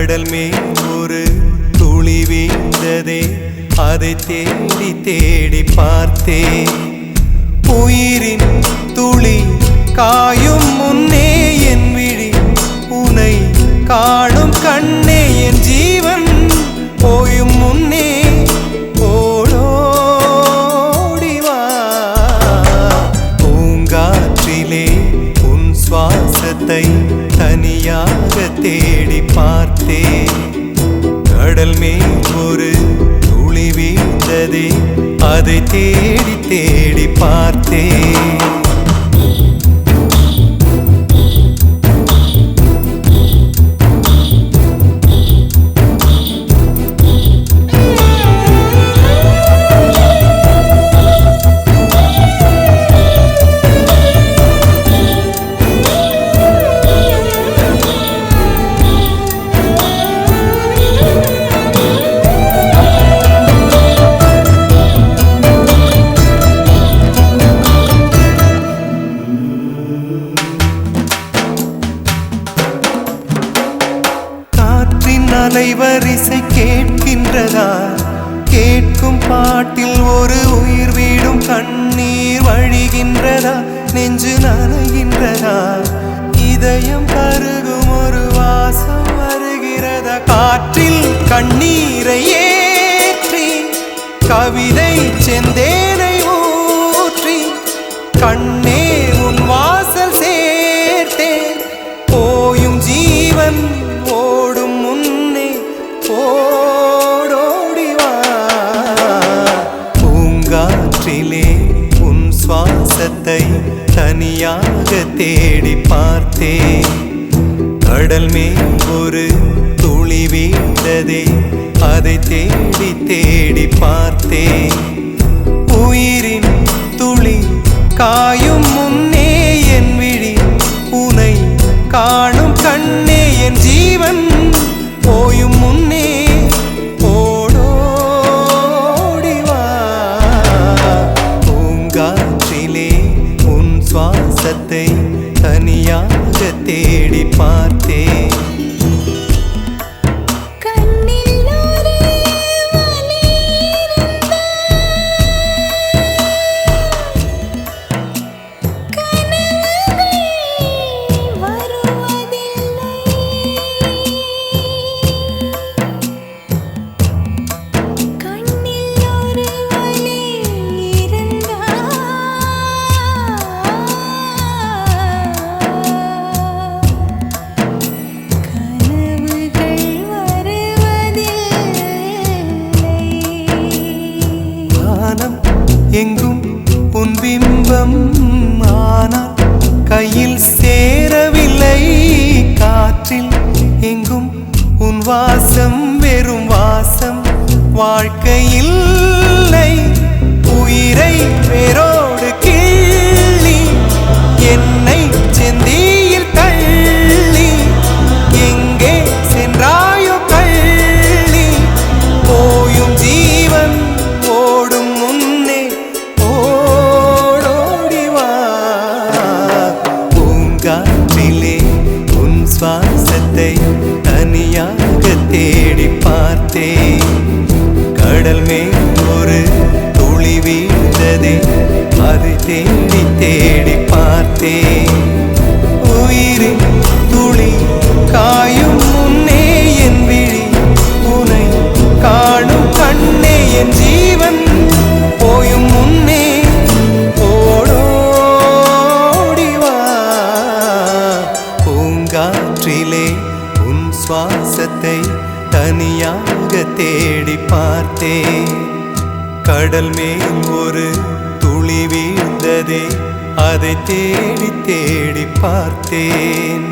கடல் மேல் ஒரு துளி வீழ்ந்ததே, அதை தேடி தேடி பார்த்தேன். உயிரின் துளி காயும் முன்னே என் விழி உனை காணும் கண்ணே, என் ஜீவன் போயும் முன்னே ஓடோடிவா. பூங்காற்றிலே உன் சுவாசத்தை தனியாக தேடி பார்த்தேன். கடல் மேல் ஒரு துளி வீழ்ந்ததே, அதை தேடி தேடி பார்த்தேன். அலைவரிசை கேட்கின்றதா? கேட்கும் பாட்டில் ஒரு உயிர் வீடும் கண்ணீர் வழிகின்றதா? நெஞ்சு நனைகின்றதா? இதயம் கருகும் ஒரு வாசம் வருகிறதா? காற்றில் கண்ணீரை ஏற்றி கவிதை செந்தேனை ஊற்றி கண்ணே உன் வாசல் சேர்த்தேன். போயும் ஜீவன் ஓடும் முன்னே ஓடோடிவா. பூங்காற்றிலே உன் சுவாசத்தை தனியாக தேடி பார்த்தேன். கடல் மேல் ஒரு துளி வீழ்ந்ததே, அதை தேடி தேடி பார்த்தேன். உயிரின் துளி காயும் முன்னே என் விழி உனை காணும் கண்ணே, என் ஜீவன் போயும் முன்னே ஓடோடிவா. பூங்காற்றிலே உன் சுவாசத்தை தனியாக தேடி பார்த்தேன். எங்கும் உன் பிம்பம் ஆனால் கையில் சேரவில்லை. காற்றில் எங்கும் உன் வாசம் வெறும் வாசம், வாழ்க்கையில் உயிரை வேரோடு கிள்ளி என்னை செந்தியில் தள்ளி எங்கே சென்றாயோ கள்ளி. போயும் ஜீவன் ஓடும் முன்னே ஓடோடிவா. பூங்காற்றிலே உன் சுவாசத்தை தனியாக தேடி பார்த்தேன். கடல் மேல் ஒரு துளி வீழ்ந்ததே, அதை தேடி தேடி பார்த்தேன். உயிரின் துளி காயும் முன்னே என் விழி உனை காணும் கண்ணே, என் ஜீவன் போயும் முன்னே ஓடோடிவா. பூங்காற்றிலே உன் சுவாசத்தை தனியாக தேடி பார்த்தேன். கடல் மேல் ஒரு துளி வீழ்ந்ததே, அதை தேடி தேடி பார்த்தேன்.